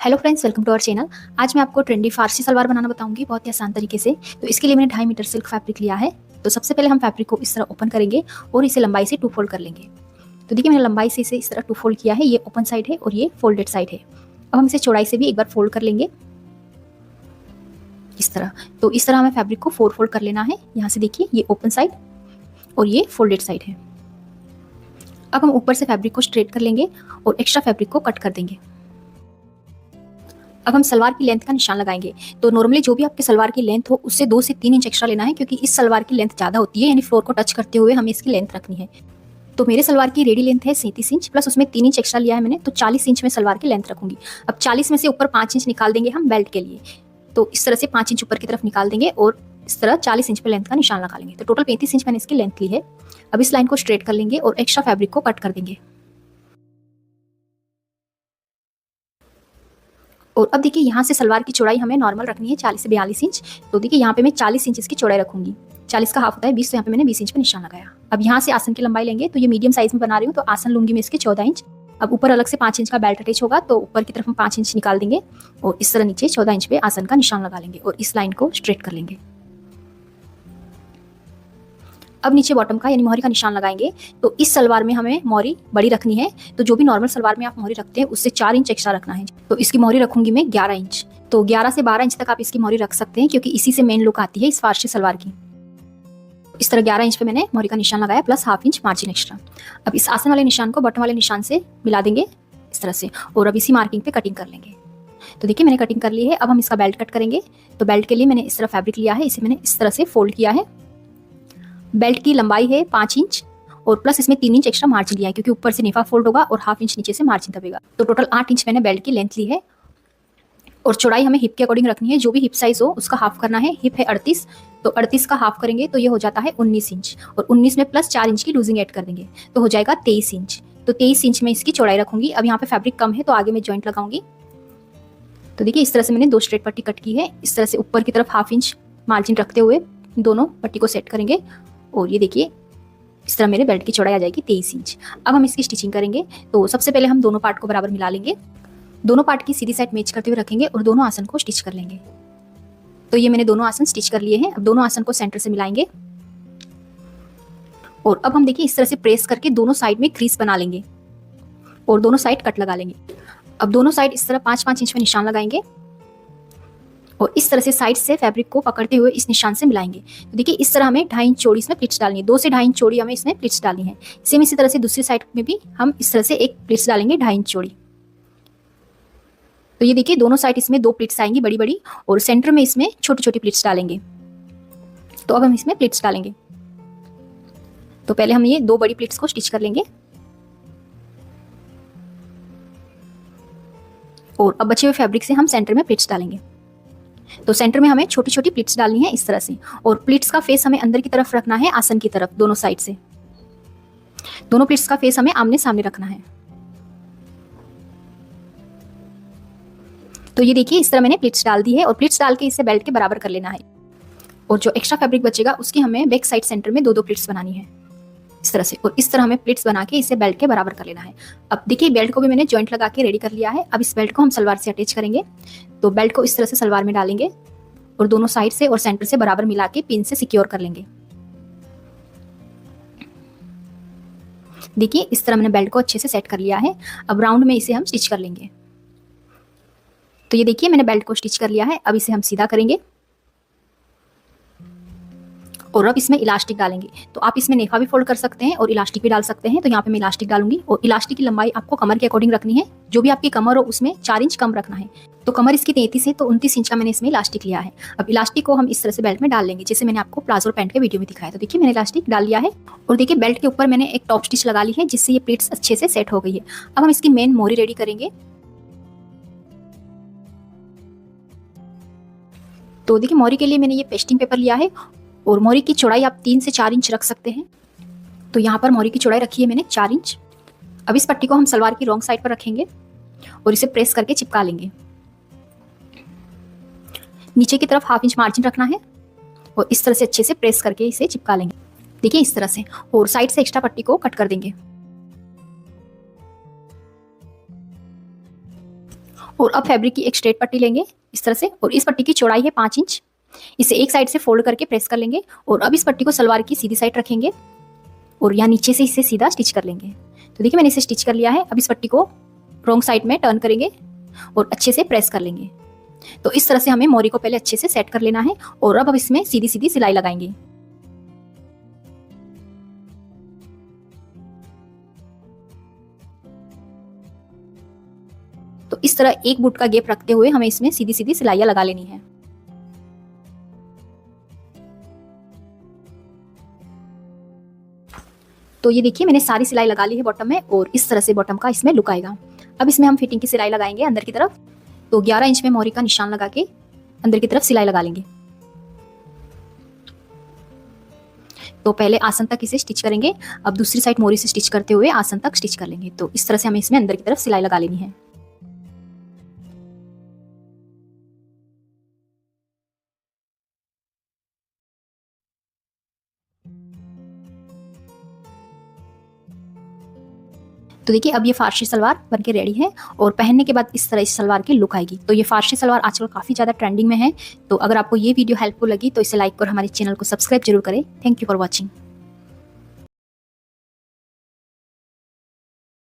Hello friends, welcome to our channel. आज मैं आपको ट्रेंडी फारसी सलवार बनाना बताऊंगी बहुत ही आसान तरीके से। तो इसके लिए मैंने 2.5 मीटर सिल्क फैब्रिक लिया है। तो सबसे पहले हम फैब्रिक को इस तरह ओपन करेंगे और इसे लंबाई से 2 फोल्ड कर लेंगे। तो देखिए मैंने लंबाई से इसे इस तरह 2 फोल्ड किया है। ये ओपन साइड है और ये फोल्डेड साइड है। अब हम इसे चौड़ाई से भी एक बार फोल्ड कर लेंगे इस तरह। तो इस तरह हमें फैब्रिक को 4 फोल्ड कर लेना है। यहाँ से देखिए ये ओपन साइड और ये फोल्डेड साइड है। अब हम ऊपर से फैब्रिक को स्ट्रेट कर लेंगे और एक्स्ट्रा फैब्रिक को कट कर देंगे। अब हम सलवार की लेंथ का निशान लगाएंगे। तो नॉर्मली जो भी आपके सलवार की लेंथ हो उससे 2 से 3 इंच एक्स्ट्रा लेना है, क्योंकि इस सलवार की लेंथ ज़्यादा होती है, यानी फ्लोर को टच करते हुए हमें इसकी लेंथ रखनी है। तो मेरे सलवार की रेडी लेंथ है 37 इंच, प्लस उसमें 3 इंच एक्स्ट्रा लिया है मैंने, तो 40 इंच में सलवार की लेंथ रखूंगी। अब 40 में से ऊपर 5 इंच निकाल देंगे हम बेल्ट के लिए। तो इस तरह से 5 इंच ऊपर की तरफ निकाल देंगे और इस तरह 40 इंच पे लेंथ का निशान लगा लेंगे। तो टोटल 35 इंच मैंने इसकी लेंथ ली है। अब इस लाइन को स्ट्रेट कर लेंगे और एक्स्ट्रा फैब्रिक को कट कर देंगे। और अब देखिए यहाँ से सलवार की चौड़ाई हमें नॉर्मल रखनी है 40 से 42 इंच। तो देखिए यहाँ पे मैं 40 इंच इसकी चौड़ाई रखूंगी। 40 का हाफ होता है 20, तो यहाँ पे मैंने 20 इंच पे निशान लगाया। अब यहाँ से आसन की लंबाई लेंगे। तो ये मीडियम साइज में बना रही हूँ, तो आसन लूंगी मैं इसके 14 इंच। अब ऊपर अलग से 5 इंच का बेल्ट अटैच होगा, तो ऊपर की तरफ हम 5 इंच निकाल देंगे और इस तरह नीचे 14 इंच पे आसन का निशान लगा लेंगे और इस लाइन को स्ट्रेट कर लेंगे। अब नीचे बॉटम का यानी मोहरी का निशान लगाएंगे। तो इस सलवार में हमें मोहरी बड़ी रखनी है। तो जो भी नॉर्मल सलवार में आप मोहरी रखते हैं उससे 4 इंच एक्स्ट्रा रखना है। तो इसकी मोहरी रखूंगी मैं 11 इंच। तो 11 से 12 इंच तक आप इसकी मोहरी रख सकते हैं, क्योंकि इसी से मेन लुक आती है इस फारसी सलवार की। इस तरह 11 इंच पे मैंने मोहरी का निशान लगाया, plus half inch margin extra. अब इस आसन वाले निशान को बॉटम वाले निशान से मिला देंगे इस तरह से, और अब इसी मार्किंग पे कटिंग कर लेंगे। तो देखिए मैंने कटिंग कर ली है। अब हम इसका बेल्ट कट करेंगे। तो बेल्ट के लिए मैंने इस तरह फैब्रिक लिया है, इसे मैंने इस तरह से फोल्ड किया है। बेल्ट की लंबाई है 5 इंच और प्लस इसमें 3 इंच एक्स्ट्रा मार्जिन लिया है, क्योंकि ऊपर से नेफा फोल्ड होगा और हाफ इंच नीचे से मार्जिन दबेगा। तो टोटल 8 इंच मैंने बेल्ट की लेंथ ली है। और चौड़ाई हमें हिप के अकॉर्डिंग रखनी है। जो भी हिप साइज हो उसका हाफ करना है। हिप है 38, तो 38 का हाफ करेंगे तो ये हो जाता है 19 इंच, और 19 में प्लस 4 इंच की लूजिंग ऐड कर देंगे तो हो जाएगा 23 इंच। तो 23 इंच में इसकी चौड़ाई रखूंगी। अब यहाँ पे फैब्रिक कम है तो आगे मैं जॉइंट लगाऊंगी। तो देखिए इस तरह से मैंने 2 स्ट्रेट पट्टी कट की है। इस तरह से ऊपर की तरफ हाफ इंच मार्जिन रखते हुए दोनों पट्टी को सेट करेंगे और ये देखिए इस तरह मेरे बेल्ट की चौड़ाई आ जाएगी 23 इंच। अब हम इसकी स्टिचिंग करेंगे। तो सबसे पहले हम दोनों पार्ट को बराबर मिला लेंगे। दोनों पार्ट की सीधी साइड मैच करते हुए रखेंगे और दोनों आसन को स्टिच कर लेंगे। तो ये मैंने दोनों आसन स्टिच कर लिए हैं। अब दोनों आसन को सेंटर से मिलाएंगे और अब हम देखिए इस तरह से प्रेस करके दोनों साइड में क्रीज बना लेंगे और दोनों साइड कट लगा लेंगे। अब दोनों साइड इस तरह 5-5 इंच में निशान लगाएंगे और इस तरह से साइड से फैब्रिक को पकड़ते हुए इस निशान से मिलाएंगे। तो देखिए इस तरह हमें 2.5 इंच चौड़ी इसमें प्लिट्स डालनी है। 2 से 2.5 इंच चौड़ी हमें इसमें प्लिट्स डालनी है। सेम इसी तरह से दूसरी साइड में भी हम इस तरह से एक प्लिट्स डालेंगे 2.5 इंच चौड़ी। तो ये देखिए दोनों साइड इसमें 2 प्लिट्स आएंगी बड़ी बड़ी, और सेंटर में इसमें छोटी छोटी प्लिट्स डालेंगे। तो अब हम इसमें प्लिट्स डालेंगे। तो पहले हम ये 2 बड़ी प्लिट्स को स्टिच कर लेंगे और अब बचे हुए फैब्रिक से हम सेंटर में प्लिट्स डालेंगे। तो सेंटर में हमें छोटी छोटी प्लिट्स डालनी है इस तरह से, और प्लिट्स का फेस हमें अंदर की तरफ रखना है आसन की तरफ। दोनों साइड से दोनों प्लिट्स का फेस हमें आमने सामने रखना है। तो ये देखिए इस तरह मैंने प्लिट्स डाल दी है और प्लिट्स डाल के इसे बेल्ट के बराबर कर लेना है। और जो एक्स्ट्रा फैब्रिक बचेगा उसकी हमें बैक साइड सेंटर में 2-2 प्लिट्स बनानी है इस तरह से, और इस तरह हमें प्लिट्स बना के इसे बेल्ट के बराबर कर लेना है। अब देखिए बेल्ट को भी मैंने जॉइंट लगा के रेडी कर लिया है। अब इस बेल्ट को हम सलवार से अटैच करेंगे। तो बेल्ट को इस तरह से सलवार में डालेंगे और दोनों साइड से और सेंटर से बराबर मिला के पिन से सिक्योर कर लेंगे। देखिए इस तरह मैंने बेल्ट को अच्छे से सेट कर लिया है। अब राउंड में इसे हम स्टिच कर लेंगे। तो ये देखिए मैंने बेल्ट को स्टिच कर लिया है। अब इसे हम सीधा करेंगे और अब इसमें इलास्टिक डालेंगे। तो आप इसमें नेफा भी फोल्ड कर सकते हैं और इलास्टिक भी डाल सकते हैं। तो यहाँ पे मैं इलास्टिक डालूंगी और इलास्टिक की लंबाई आपको कमर के अकॉर्डिंग रखनी है। जो भी आपकी कमर हो उसमें 4 इंच कम रखना है। तो कमर इसकी 33 है, तो 29 इंच का मैंने इसमें इलास्टिक लिया है। अब इलास्टिक को हम इस तरह से बेल्ट में डाल लेंगे, जैसे मैंने आपको प्लाजो और पैंट के वीडियो में दिखाया। तो देखिए मैंने इलास्टिक डाल लिया है और देखिए बेल्ट के ऊपर मैंने एक टॉप स्टिच लगा ली है, जिससे ये प्लेट्स अच्छे से सेट हो गई है। अब हम इसकी मेन मोहरी रेडी करेंगे। तो देखिए मोहरी के लिए मैंने ये पेस्टिंग पेपर लिया है और मोहरी की चौड़ाई आप 3 से 4 इंच रख सकते हैं। तो यहाँ पर मोहरी की चौड़ाई रखी है मैंने 4 इंच। अब इस पट्टी को हम सलवार की रॉन्ग साइड पर रखेंगे और इसे प्रेस करके चिपका लेंगे। नीचे की तरफ हाफ इंच मार्जिन रखना है और इस तरह से अच्छे से प्रेस करके इसे चिपका लेंगे। देखिए इस तरह से, और साइड से एक्स्ट्रा पट्टी को कट कर देंगे। और अब फैब्रिक की एक स्ट्रेट पट्टी लेंगे इस तरह से, और इस पट्टी की चौड़ाई है 5 इंच। इसे एक साइड से फोल्ड करके प्रेस कर लेंगे और अब इस पट्टी को सलवार की सीधी साइड रखेंगे और यहाँ नीचे से इसे सीधा स्टिच कर लेंगे। तो देखिए मैंने इसे स्टिच कर लिया है। अब इस पट्टी को रॉन्ग साइड में टर्न करेंगे और अच्छे से प्रेस कर लेंगे। तो इस तरह से हमें मोरी को पहले अच्छे से सेट कर लेना है और अब इसमें सीधी सीधी सिलाई लगाएंगे। तो इस तरह एक बुट का गैप रखते हुए हमें इसमें सीधी सीधी सिलाइयां लगा लेनी है। तो ये देखिए मैंने सारी सिलाई लगा ली है बॉटम में और इस तरह से बॉटम का इसमें लुक आएगा। अब इसमें हम फिटिंग की सिलाई लगाएंगे अंदर की तरफ। तो 11 इंच में मोहरी का निशान लगा के अंदर की तरफ सिलाई लगा लेंगे। तो पहले आसन तक इसे स्टिच करेंगे, अब दूसरी साइड मोहरी से स्टिच करते हुए आसन तक स्टिच कर लेंगे। तो इस तरह से हमें इसमें अंदर की तरफ सिलाई लगा लेनी है। तो देखिए अब ये फारसी सलवार बनके रेडी है और पहनने के बाद इस तरह इस सलवार की लुक आएगी। तो ये फारसी सलवार आजकल काफ़ी ज़्यादा ट्रेंडिंग में है। तो अगर आपको ये वीडियो हेल्पफुल लगी तो इसे लाइक और हमारे चैनल को सब्सक्राइब जरूर करें। Thank you for watching.